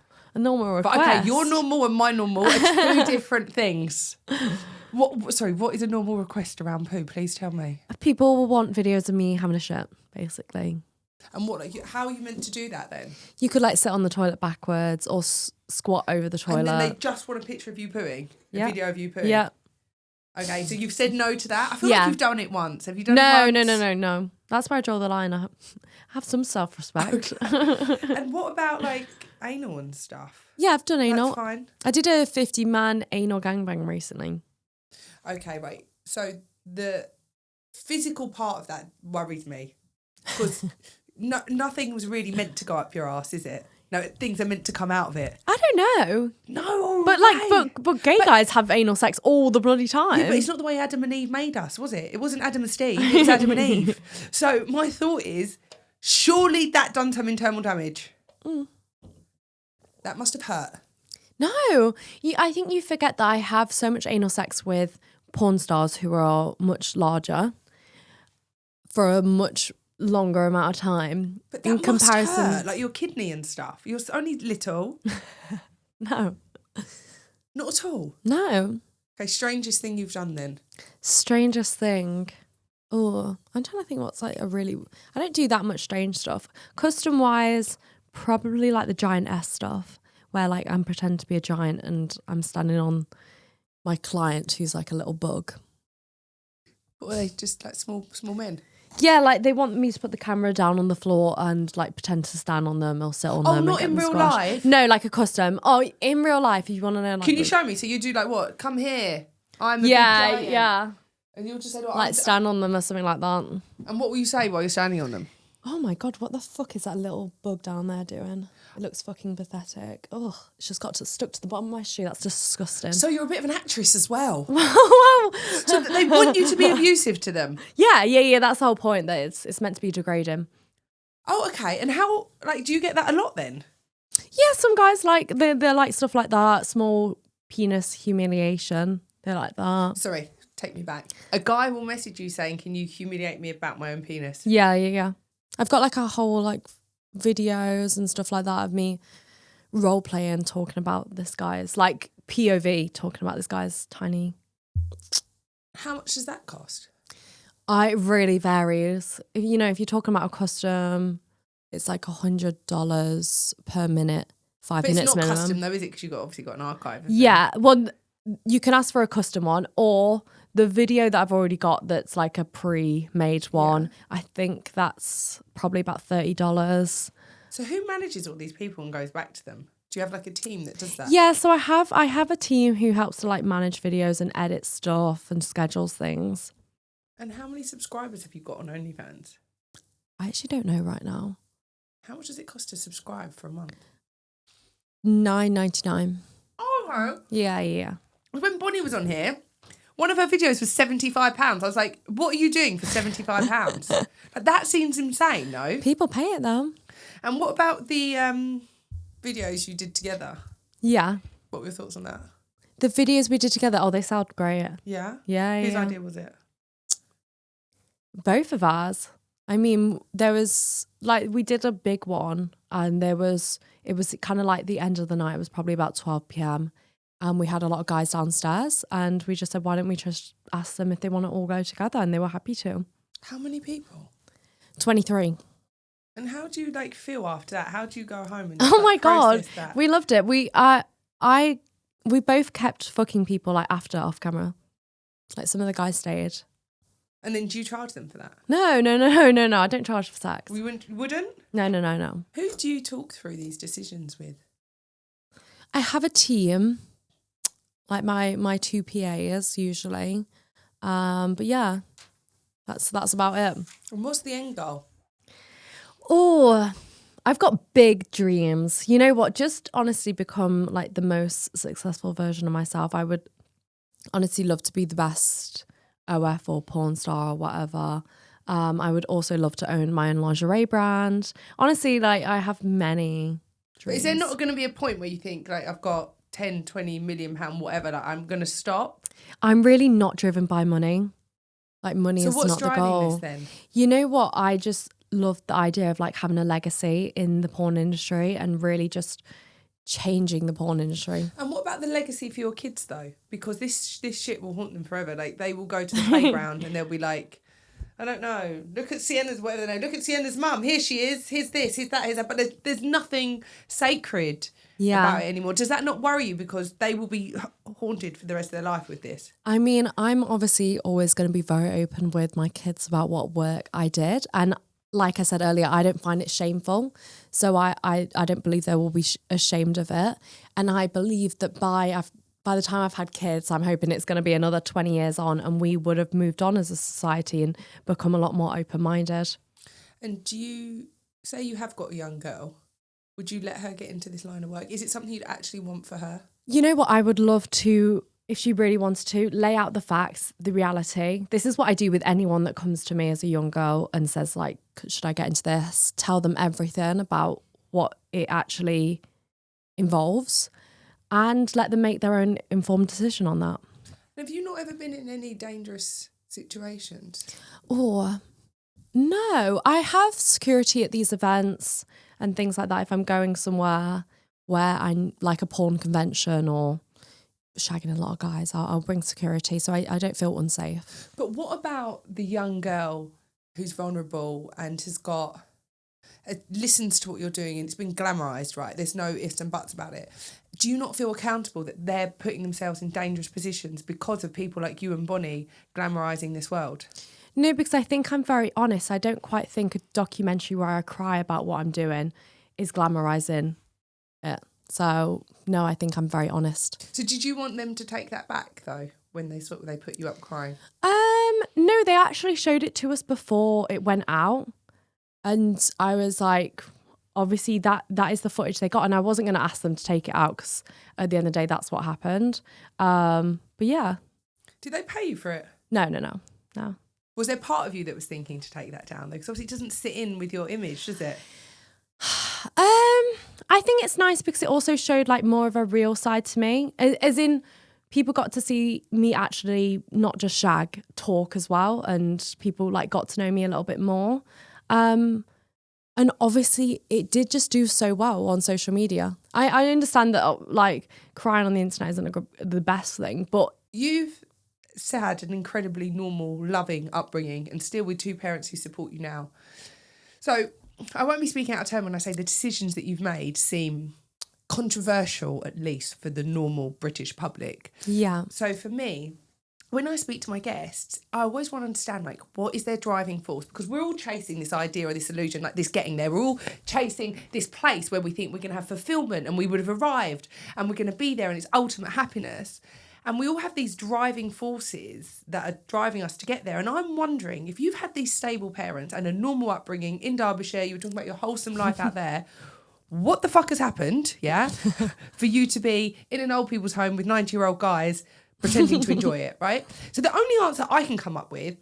request. But okay, your normal and my normal are two different things. What is a normal request around poo? Please tell me. People will want videos of me having a shit, basically. And how are you meant to do that then? You could like sit on the toilet backwards or squat over the toilet. And then they just want a picture of you pooing? A video of you pooing? Yeah. Okay, so you've said no to that? I feel like you've done it once. Have you done it once? No. That's where I draw the line. I have some self-respect. Okay. And what about like anal and stuff? Yeah, I've done anal. That's fine. I did a 50-man anal gangbang recently. Okay, right. So the physical part of that worries me, because nothing was really meant to go up your ass, is it? No, things are meant to come out of it. I don't know. No, but gay guys have anal sex all the bloody time. Yeah, but it's not the way Adam and Eve made us, was it? It wasn't Adam and Steve, it was Adam and Eve. So my thought is, surely that done some internal damage. That must have hurt. No, I think you forget that I have so much anal sex with porn stars who are much larger for a much longer amount of time. But that in comparison, must hurt, like your kidney and stuff. You're only little. No. Not at all? No. Okay, strangest thing you've done then? Strangest thing. Oh, I'm trying to think what's like I don't do that much strange stuff. Custom wise, probably like the giant S stuff, where like I'm pretending to be a giant and I'm standing on my client who's like a little bug. What, are they just like small men? Yeah, like they want me to put the camera down on the floor and like pretend to stand on them or sit on them. Oh, not in real life? No, like a custom. Oh, in real life, if you want to know. Like, can you show me? So you do like what? Come here. I'm a big giant. Yeah. And you'll just say, like stand on them or something like that. And what will you say while you're standing on them? Oh my God, what the fuck is that little bug down there doing? It looks fucking pathetic. Oh, it's just got stuck to the bottom of my shoe. That's disgusting. So you're a bit of an actress as well. Wow. So they want you to be abusive to them. Yeah. That's the whole point. That it's meant to be degrading. Oh, okay. And how, like, do you get that a lot then? Yeah, some guys like they like stuff like that. Small penis humiliation. They like that. Sorry, take me back. A guy will message you saying, "Can you humiliate me about my own penis?" Yeah. I've got like a whole like videos and stuff like that of me role playing, talking about this guy's like POV, talking about this guy's tiny. How much does that cost? It really varies. If you're talking about a custom, it's like $100 per minute, 5 But minutes it's not minimum. custom though, is it? Because you've obviously got an archive. Yeah, well, you can ask for a custom one, or the video that I've already got that's like a pre-made one. Yeah. I think that's probably about $30. So who manages all these people and goes back to them? Do you have like a team that does that? Yeah, so I have a team who helps to like manage videos and edit stuff and schedules things. And how many subscribers have you got on OnlyFans? I actually don't know right now. How much does it cost to subscribe for a month? $9.99. Oh, Yeah. When Bonnie was on here, one of her videos was £75. I was like, what are you doing for £75? Like, that seems insane, no? People pay it though. And what about the videos you did together? Yeah. What were your thoughts on that? The videos we did together, they sound great. Yeah? Yeah. Whose idea was it? Both of ours. I mean, there was like, we did a big one and it was kind of like the end of the night. It was probably about 12 p.m. and we had a lot of guys downstairs and we just said, why don't we just ask them if they want to all go together? And they were happy to. How many people? 23. And how do you like feel after that? How do you go home and Oh my God, that? we loved it. We both kept fucking people like after off camera. Like some of the guys stayed. And then do you charge them for that? No. I don't charge for sex. We wouldn't? No. Who do you talk through these decisions with? I have a team, like my two PAs usually. But yeah, that's about it. And what's the end goal? Oh, I've got big dreams. You know what? Just honestly become like the most successful version of myself. I would honestly love to be the best OF or porn star or whatever. I would also love to own my own lingerie brand. Honestly, like I have many dreams. But is there not going to be a point where you think like I've got 10, 20 million pound, whatever, like I'm going to stop? I'm really not driven by money. Like money is not the goal. So what's driving this then? You know what? I just love the idea of like having a legacy in the porn industry and really just changing the porn industry. And what about the legacy for your kids though? Because this shit will haunt them forever. Like they will go to the playground and they'll be like, I don't know, look at Sienna's, whatever they know, look at Sienna's mum, here she is, here's this, here's that, here's that. But there's nothing sacred about it anymore. Does that not worry you because they will be haunted for the rest of their life with this? I mean, I'm obviously always going to be very open with my kids about what work I did. And like I said earlier, I don't find it shameful. So I don't believe they will be ashamed of it. And I believe that by the time I've had kids, I'm hoping it's going to be another 20 years on and we would have moved on as a society and become a lot more open-minded. And do you, say you have got a young girl, would you let her get into this line of work? Is it something you'd actually want for her? You know what? I would love to, if she really wanted to, lay out the facts, the reality. This is what I do with anyone that comes to me as a young girl and says like, should I get into this? Tell them everything about what it actually involves and let them make their own informed decision on that. Have you not ever been in any dangerous situations? Oh, no. I have security at these events and things like that. If I'm going somewhere where I'm like a porn convention or shagging a lot of guys, I'll bring security. So I don't feel unsafe. But what about the young girl who's vulnerable and has got... listens to what you're doing and it's been glamorised, right? There's no ifs and buts about it. Do you not feel accountable that they're putting themselves in dangerous positions because of people like you and Bonnie glamorising this world? No, because I think I'm very honest. I don't quite think a documentary where I cry about what I'm doing is glamorising it. So, no, I think I'm very honest. So did you want them to take that back, though, when they put you up crying? No, they actually showed it to us before it went out. And I was like, obviously that is the footage they got, and I wasn't going to ask them to take it out because at the end of the day, that's what happened. But yeah. Did they pay you for it? No. Was there part of you that was thinking to take that down? Because obviously it doesn't sit in with your image, does it? I think it's nice because it also showed like more of a real side to me, as in people got to see me actually not just shag, talk as well, and people like got to know me a little bit more. And obviously it did just do so well on social media. I understand that like crying on the internet isn't the best thing, but you've had an incredibly normal, loving upbringing and still with two parents who support you now. So I won't be speaking out of turn when I say the decisions that you've made seem controversial, at least for the normal British public. Yeah. So for me, when I speak to my guests, I always want to understand, like, what is their driving force? Because we're all chasing this idea or this illusion, like this getting there. We're all chasing this place where we think we're going to have fulfillment and we would have arrived and we're going to be there and it's ultimate happiness. And we all have these driving forces that are driving us to get there. And I'm wondering, if you've had these stable parents and a normal upbringing in Derbyshire, you were talking about your wholesome life out there, what the fuck has happened, yeah, for you to be in an old people's home with 90-year-old guys pretending to enjoy it, right? So the only answer I can come up with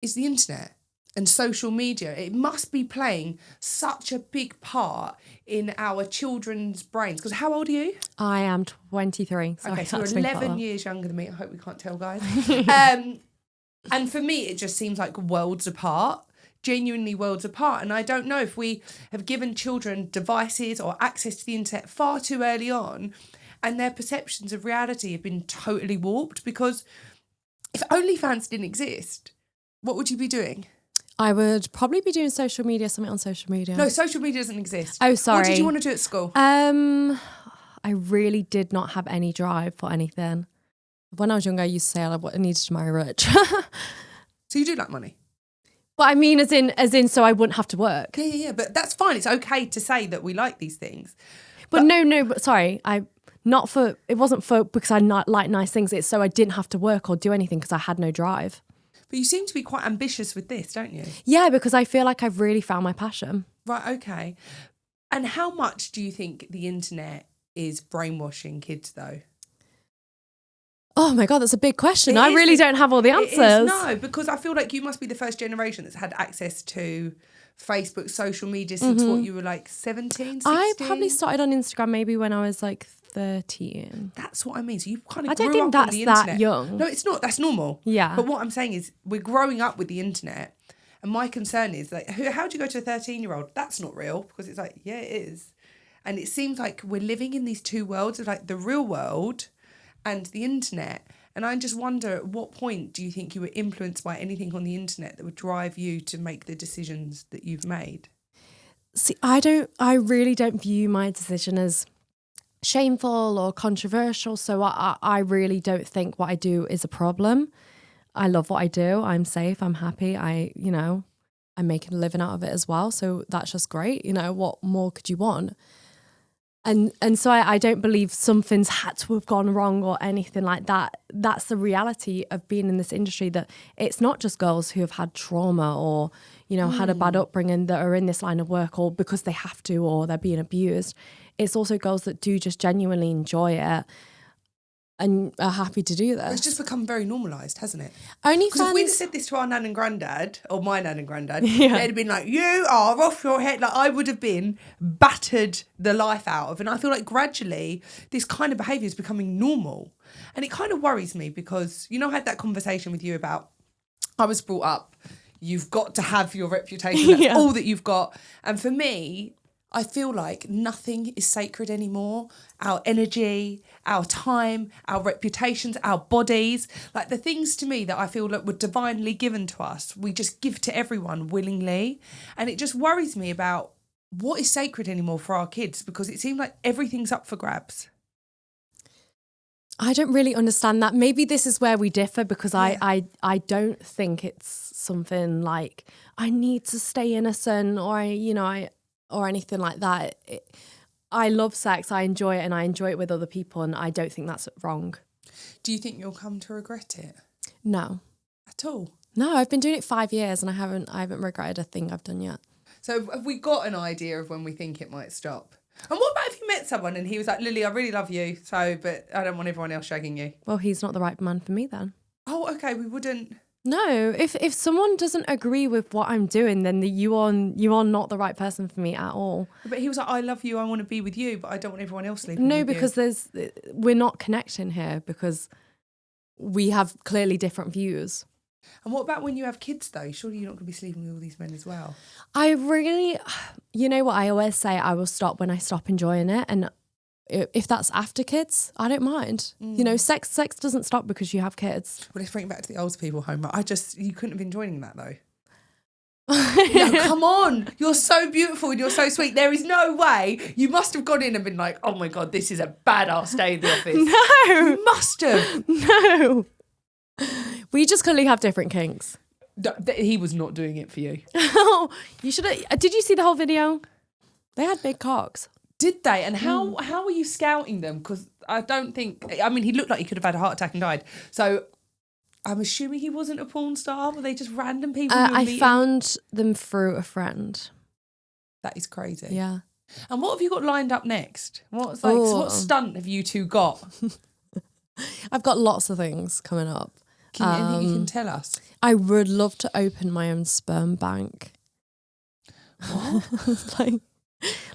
is the internet and social media. It must be playing such a big part in our children's brains. Because how old are you? I am 23. Sorry, okay, so you're 11 years younger than me. I hope we can't tell, guys. And for me, it just seems like worlds apart. Genuinely worlds apart. And I don't know if we have given children devices or access to the internet far too early on and their perceptions of reality have been totally warped, because if OnlyFans didn't exist, what would you be doing? I would probably be doing something on social media. No, social media doesn't exist. Oh, sorry. What did you want to do at school? I really did not have any drive for anything. When I was younger, I used to say I needed to marry rich. So you do like money? But I mean, as in, so I wouldn't have to work. Yeah. But that's fine. It's okay to say that we like these things. But no. But sorry, it wasn't for because I not like nice things. It's so I didn't have to work or do anything because I had no drive. But you seem to be quite ambitious with this, don't you? Yeah, because I feel like I've really found my passion. Right. Okay. And how much do you think the internet is brainwashing kids, though? Oh my God, that's a big question. I really don't have all the answers. No, because I feel like you must be the first generation that's had access to Facebook, social media since what, you were like 17, 16? I probably started on Instagram maybe when I was like 13. That's what I mean. So you kind of I don't grew think up on that's the that internet. young. No, it's not. That's normal. Yeah. But what I'm saying is we're growing up with the internet. And my concern is like, how do you go to a 13-year-old? That's not real. Because it's like, yeah, it is. And it seems like we're living in these two worlds of like the real world and the internet. And I just wonder, at what point do you think you were influenced by anything on the internet that would drive you to make the decisions that you've made? See, I really don't view my decision as shameful or controversial. So I really don't think what I do is a problem. I love what I do. I'm safe. I'm happy. I'm making a living out of it as well. So that's just great. What more could you want? And so I don't believe something's had to have gone wrong or anything like that. That's the reality of being in this industry, that it's not just girls who have had trauma or, had a bad upbringing that are in this line of work, or because they have to, or they're being abused. It's also girls that do just genuinely enjoy it and are happy to do this. It's just become very normalised, hasn't it? OnlyFans. Because if we'd have said this to our nan and granddad, or my nan and granddad, they'd have been like, you are off your head. Like, I would have been battered the life out of. And I feel like gradually this kind of behaviour is becoming normal. And it kind of worries me because, I had that conversation with you about, I was brought up, you've got to have your reputation. That's all that you've got. And for me, I feel like nothing is sacred anymore. Our energy, our time, our reputations, our bodies, like the things to me that I feel like were divinely given to us, we just give to everyone willingly. And it just worries me about what is sacred anymore for our kids, because it seems like everything's up for grabs. I don't really understand that. Maybe this is where we differ, because I don't think it's something like I need to stay innocent or anything like that. I love sex, I enjoy it, and I enjoy it with other people, and I don't think that's wrong. Do you think you'll come to regret it? No. At all? No, I've been doing it 5 years and I haven't regretted a thing I've done yet. So have we got an idea of when we think it might stop? And what about if you met someone and he was like, Lily, I really love you, but I don't want everyone else shagging you? Well, he's not the right man for me then. Oh, okay, we wouldn't... No, if someone doesn't agree with what I'm doing, then you are not the right person for me at all. But he was like, I love you, I want to be with you, but I don't want everyone else sleeping with you. No, because we're not connecting here because we have clearly different views. And what about when you have kids though? Surely you're not going to be sleeping with all these men as well. I really, you know what I always say, I will stop when I stop enjoying it. And if that's after kids, I don't mind. You know, sex doesn't stop because you have kids. Well, let's bring it back to the old people home. You couldn't have been joining that though. No, come on. You're so beautiful and you're so sweet. There is no way. You must have gone in and been like, oh my God, this is a badass day in the office. No. You must have. No. We just clearly have different kinks. He was not doing it for you. Oh, you should have. Did you see the whole video? They had big cocks. Did they? And how were you scouting them? Because I don't think... I mean, he looked like he could have had a heart attack and died. So I'm assuming he wasn't a porn star. Were they just random people? I found them through a friend. That is crazy. Yeah. And what have you got lined up next? What stunt have you two got? I've got lots of things coming up. Anything you can tell us? I would love to open my own sperm bank. What?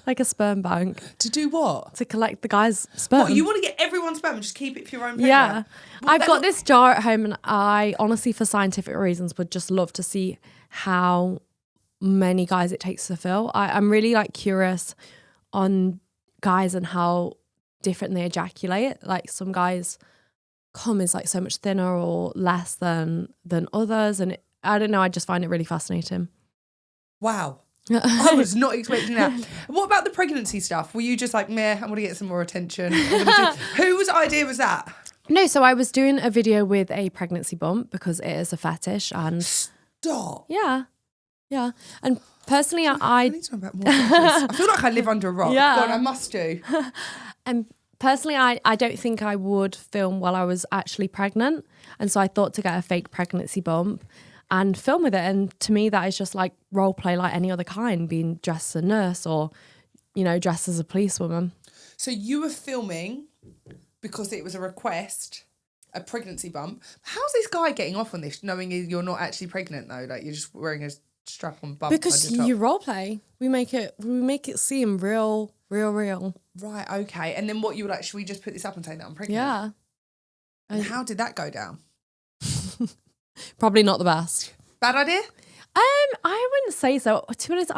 like a sperm bank. To do what? To collect the guy's sperm. What, you want to get everyone's sperm and just keep it for your own pleasure? Yeah. I've got this jar at home and I honestly, for scientific reasons, would just love to see how many guys it takes to fill. I'm really like curious on guys and how different they ejaculate. Like some guys cum is like so much thinner or less than others. And I don't know, I just find it really fascinating. Wow. I was not expecting that. What about the pregnancy stuff? Were you just like, meh, I'm going to get some more attention? Whose idea was that? No, so I was doing a video with a pregnancy bump because it is a fetish and... Stop. Yeah. Yeah. And personally, I need to know about more fetishes. I feel like I live under a rock. Yeah. God, I must do. And personally, I don't think I would film while I was actually pregnant. And so I thought to get a fake pregnancy bump and film with it. And to me, that is just like role play like any other kind, being dressed as a nurse or, you know, dressed as a policewoman. So you were filming because it was a request, a pregnancy bump. How's this guy getting off on this, knowing you're not actually pregnant though? Like you're just wearing a strap-on bump. Because you role play. We make it seem real. Right, okay. And then what you were like, should we just put this up and say that I'm pregnant? Yeah. And how did that go down? Probably not the best. Bad idea? I wouldn't say so. To be honest,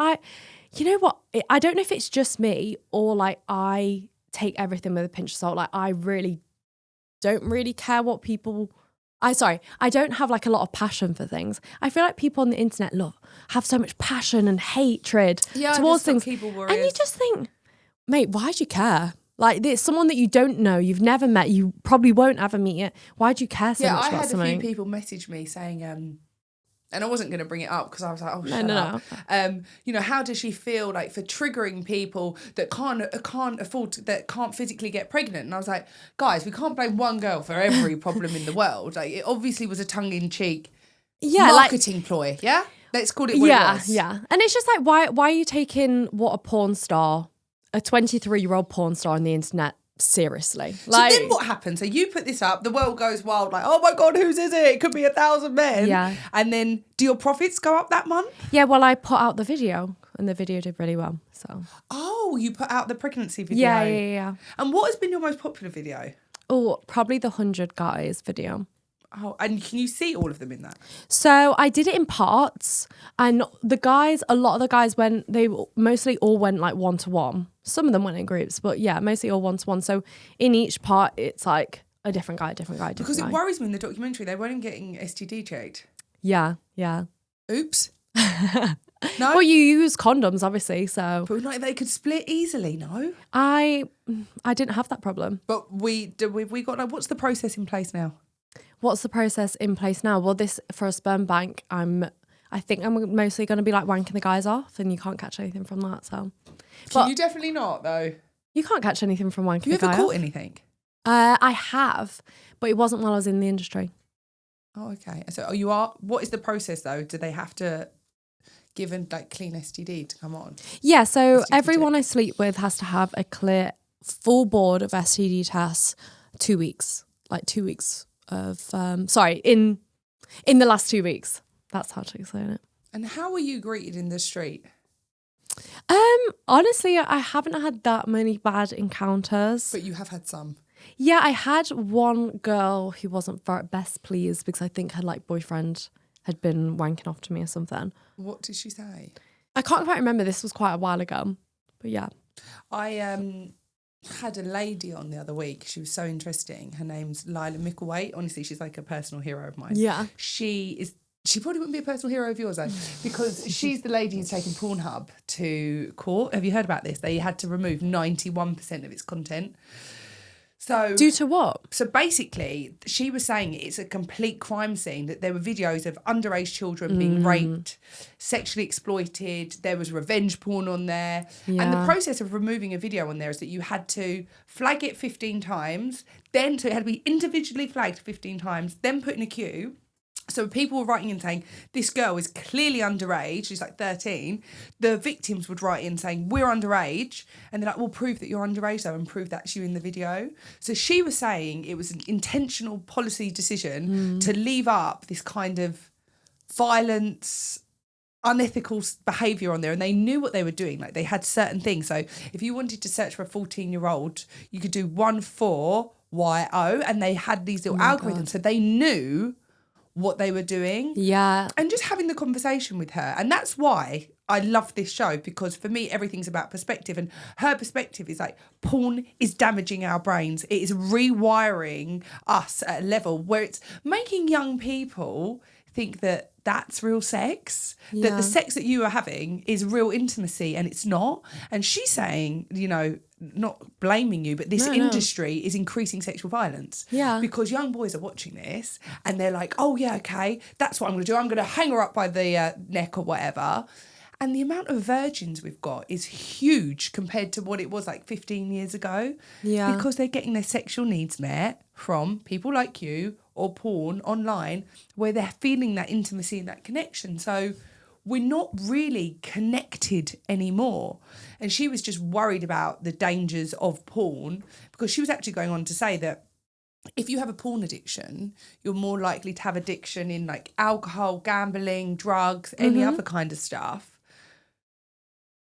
you know what? I don't know if it's just me or like I take everything with a pinch of salt. Like I really don't really care what people... I don't have like a lot of passion for things. I feel like people on the internet have so much passion and hatred towards things. And you just think, mate, why'd you care? Like there's someone that you don't know, you've never met, you probably won't ever meet it. Why'd you care so much about something? I had a few people message me saying, and I wasn't going to bring it up because I was like, oh, shut up. You know, how does she feel like for triggering people that can't physically get pregnant? And I was like, guys, we can't blame one girl for every problem in the world. Like it obviously was a tongue-in-cheek marketing ploy. Yeah, let's call it what it was. Yeah. And it's just like, why are you taking what a porn star, a 23-year-old porn star on the internet, seriously? Like, so then what happens? So you put this up, the world goes wild, like, oh my God, whose is it? It could be 1,000 men. Yeah. And then do your profits go up that month? Yeah, well, I put out the video and the video did really well. So. Oh, you put out the pregnancy video. Yeah. And what has been your most popular video? Oh, probably the 100 guys video. Oh, and can you see all of them in that? So I did it in parts, and a lot of the guys they mostly all went like 1-to-1. Some of them went in groups, but yeah, mostly all 1-to-1. So in each part, it's like a different guy. Because it worries me in the documentary, they weren't getting STD checked. Yeah. Oops. No. Well, you use condoms, obviously, so. But like they could split easily, no? I didn't have that problem. But we got like, what's the process in place now? What's the process in place now? Well, this for a sperm bank, I think I'm mostly going to be like wanking the guys off, and you can't catch anything from that. So, you definitely not though. You can't catch anything from wanking. Have you ever caught anything? I have, but it wasn't while I was in the industry. Oh, okay. So what is the process though? Do they have to given like clean STD to come on? Yeah, so STD everyone check. I sleep with has to have a clear full board of STD tests 2 weeks. Like 2 weeks of in the last 2 weeks. That's how to explain it. And how were you greeted in the street? Honestly, I haven't had that many bad encounters. But you have had some. Yeah, I had one girl who wasn't very best pleased because I think her like boyfriend had been wanking off to me or something. What did she say? I can't quite remember. This was quite a while ago, but yeah. I had a lady on the other week. She was so interesting. Her name's Lila Micklethwaite. Honestly, she's like a personal hero of mine. Yeah. She probably wouldn't be a personal hero of yours though, because she's the lady who's taken Pornhub to court. Have you heard about this? They had to remove 91% of its content. So Due to what? So basically, she was saying it's a complete crime scene, that there were videos of underage children being raped, sexually exploited. There was revenge porn on there. Yeah. And the process of removing a video on there is that you had to flag it 15 times, then so it had to be individually flagged 15 times, then put in a queue. So people were writing in saying, this girl is clearly underage, she's like 13. The victims would write in saying, we're underage. And they're like, well, prove that you're underage though, and prove that's you in the video. So she was saying it was an intentional policy decision to leave up this kind of violence, unethical behaviour on there, and they knew what they were doing. Like, they had certain things. So if you wanted to search for a 14-year-old, you could do 14YO, and they had these little algorithms. God. So they knew what they were doing. Yeah. And just having the conversation with her. And that's why I love this show, because for me, everything's about perspective. And her perspective is like, porn is damaging our brains. It is rewiring us at a level where it's making young people think that that's real sex, that the sex that you are having is real intimacy, and it's not. And she's saying, you know, not blaming you, but this industry is increasing sexual violence. Yeah. Because young boys are watching this and they're like, oh yeah, okay, that's what I'm going to do. I'm going to hang her up by the neck or whatever. And the amount of virgins we've got is huge compared to what it was like 15 years ago. Yeah. Because they're getting their sexual needs met from people like you or porn online, where they're feeling that intimacy and that connection. So we're not really connected anymore. And she was just worried about the dangers of porn, because she was actually going on to say that if you have a porn addiction, you're more likely to have addiction in like alcohol, gambling, drugs, any other kind of stuff.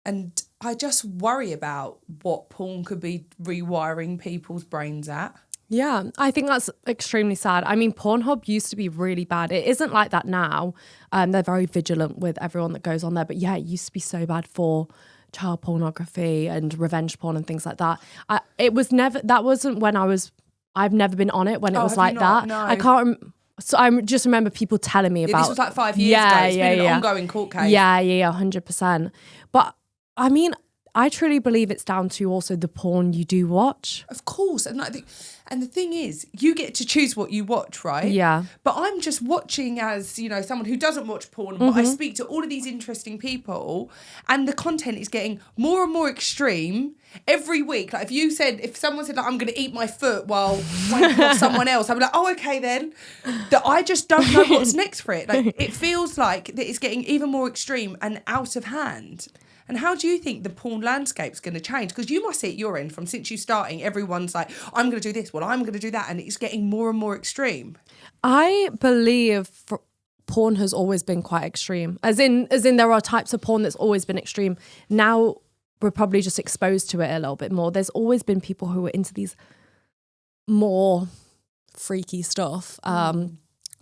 And I just worry about what porn could be rewiring people's brains at. Yeah, I think that's extremely sad. I mean, Pornhub used to be really bad. It isn't like that now. They're very vigilant with everyone that goes on there. But yeah, it used to be so bad for child pornography and revenge porn and things like that. That wasn't when I've never been on it when it was like that. No. I can't. So I just remember people telling me about. This was like 5 years ago. It's been an ongoing court case. Yeah, 100%. But I mean, I truly believe it's down to also the porn you do watch. Of course. And the thing is, you get to choose what you watch, right? Yeah. But I'm just watching as, you know, someone who doesn't watch porn, but I speak to all of these interesting people, and the content is getting more and more extreme every week. Like if someone said, like, I'm going to eat my foot while wanking off someone else, I'm like, oh, okay then. That I just don't know what's next for it. Like, it feels like that it's getting even more extreme and out of hand. And how do you think the porn landscape's going to change? Because you must see at your end, from since you starting, everyone's like, I'm going to do this, well, I'm going to do that. And it's getting more and more extreme. I believe porn has always been quite extreme. As in there are types of porn that's always been extreme. Now we're probably just exposed to it a little bit more. There's always been people who are into these more freaky stuff.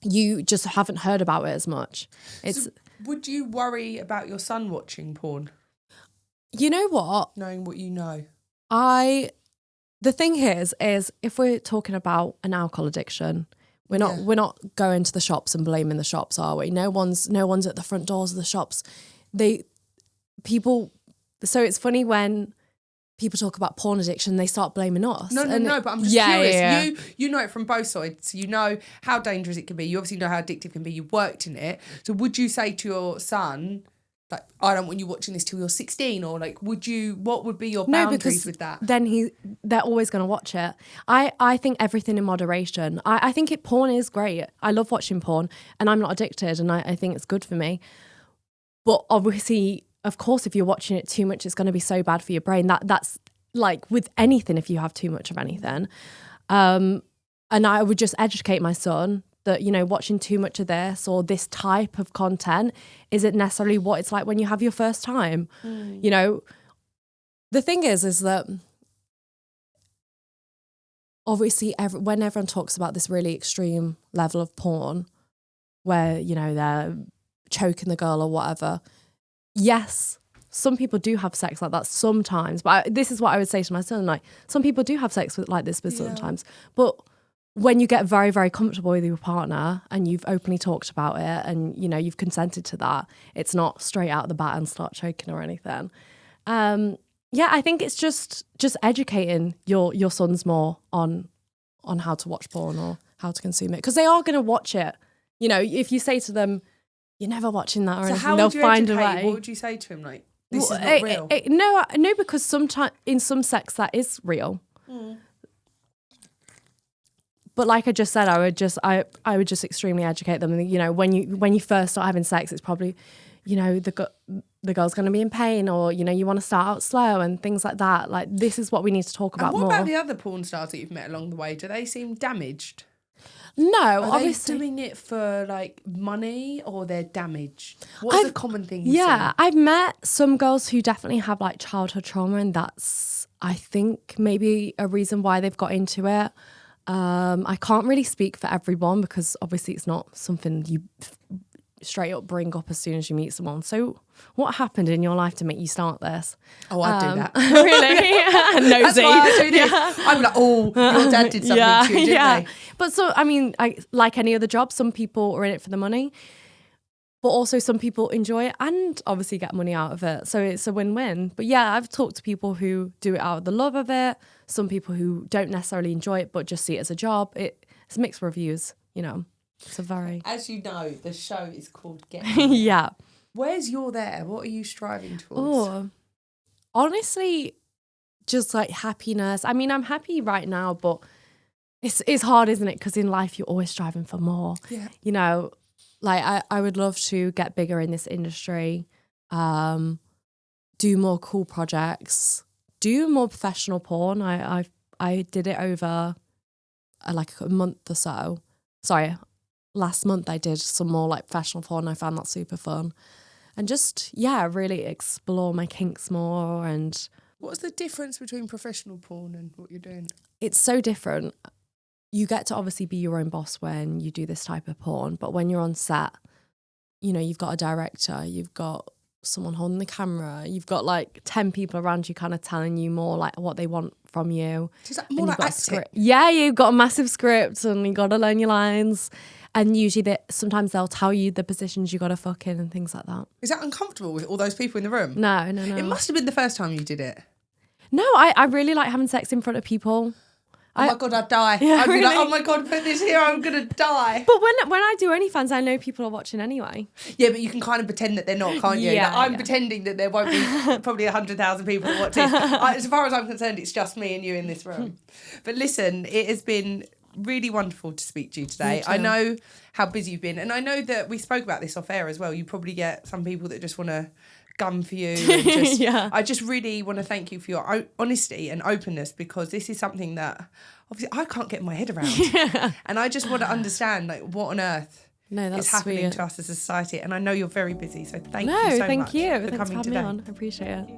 You just haven't heard about it as much. So would you worry about your son watching porn? You know what? Knowing what you know. The thing here is if we're talking about an alcohol addiction, we're not going to the shops and blaming the shops, are we? No one's at the front doors of the shops. So it's funny when people talk about porn addiction, they start blaming us. No, but I'm just curious. Yeah. You know it from both sides. You know how dangerous it can be. You obviously know how addictive it can be. You've worked in it. So would you say to your son, like, I don't want you watching this till you're 16, or like, what would be your boundaries with that? Then they're always going to watch it. I think everything in moderation. I think porn is great. I love watching porn, and I'm not addicted, and I think it's good for me. But obviously, of course, if you're watching it too much, it's going to be so bad for your brain. That's like with anything, if you have too much of anything. And I would just educate my son that, you know, watching too much of this or this type of content isn't necessarily what it's like when you have your first time. You know, the thing is that obviously when everyone talks about this really extreme level of porn where, you know, they're choking the girl or whatever, yes, some people do have sex like that sometimes. But this is what I would say to my son, like, some people do have sex like this sometimes. But when you get very, very comfortable with your partner and you've openly talked about it and, you know, you've consented to that, it's not straight out the bat and start choking or anything. Yeah, I think it's just educating your sons more on how to watch porn or how to consume it, because they are going to watch it. You know, if you say to them, "You're never watching that," or anything, they'll find a way. What would you say to him? Like, this is not real. No, because sometimes in some sex that is real. But like I just said, I would just extremely educate them. You know, when you first start having sex, it's probably, you know, the girl's going to be in pain, or, you know, you want to start out slow and things like that. Like, this is what we need to talk about more. And what about the other porn stars that you've met along the way? Do they seem damaged? No, Are obviously. they doing it for like money, or they're damaged? What's the common thing you Yeah, see? I've met some girls who definitely have like childhood trauma, and that's, I think, maybe a reason why they've got into it. I can't really speak for everyone because obviously it's not something you straight up bring up as soon as you meet someone. So what happened in your life to make you start this? Oh, I'd do that. Really? Nosy. That's why I do this. I'm like, oh, your dad did something to you, didn't they? But so, I mean, like any other job, some people are in it for the money, but also some people enjoy it and obviously get money out of it. So it's a win-win. But yeah, I've talked to people who do it out of the love of it, some people who don't necessarily enjoy it but just see it as a job. It's mixed reviews, you know. It's a very... As you know, the show is called Get Yeah. Where's your there? What are you striving towards? Oh, honestly, just like happiness. I mean, I'm happy right now, but it's hard, isn't it? Because in life, you're always striving for more. Yeah. You know, like I would love to get bigger in this industry, do more cool projects, do more professional porn. I did it over like a month or so. Sorry, last month I did some more like professional porn. I found that super fun. And just, yeah, really explore my kinks more. And what's the difference between professional porn and what you're doing? it's so different. You get to obviously be your own boss when you do this type of porn, but when you're on set, you know, you've got a director, you've got someone holding the camera, you've got like 10 people around you kind of telling you more like what they want from you. Is that more like acting? Script. Yeah, you've got a massive script and you got to learn your lines. And usually sometimes they'll tell you the positions you got to fuck in and things like that. Is that uncomfortable with all those people in the room? No. It must have been the first time you did it. No, I really like having sex in front of people. Oh my God, I'd die. Yeah, I'd be really? like, oh my God, put this here, I'm going to die. But when I do OnlyFans, I know people are watching anyway. Yeah, but you can kind of pretend that they're not, can't you? Yeah, Like, I'm pretending that there won't be probably 100,000 people watching. As far as I'm concerned, it's just me and you in this room. But listen, it has been really wonderful to speak to you today. I know how busy you've been, and I know that we spoke about this off air as well. You probably get some people that just want to gun for you. And just, Yeah. I just really want to thank you for your honesty and openness, because this is something that obviously I can't get my head around. Yeah. And I just want to understand, like, what on earth is happening sweet. to us as a society. And I know you're very busy, so thank you so much you. for Thanks coming for having today. me on. I appreciate it.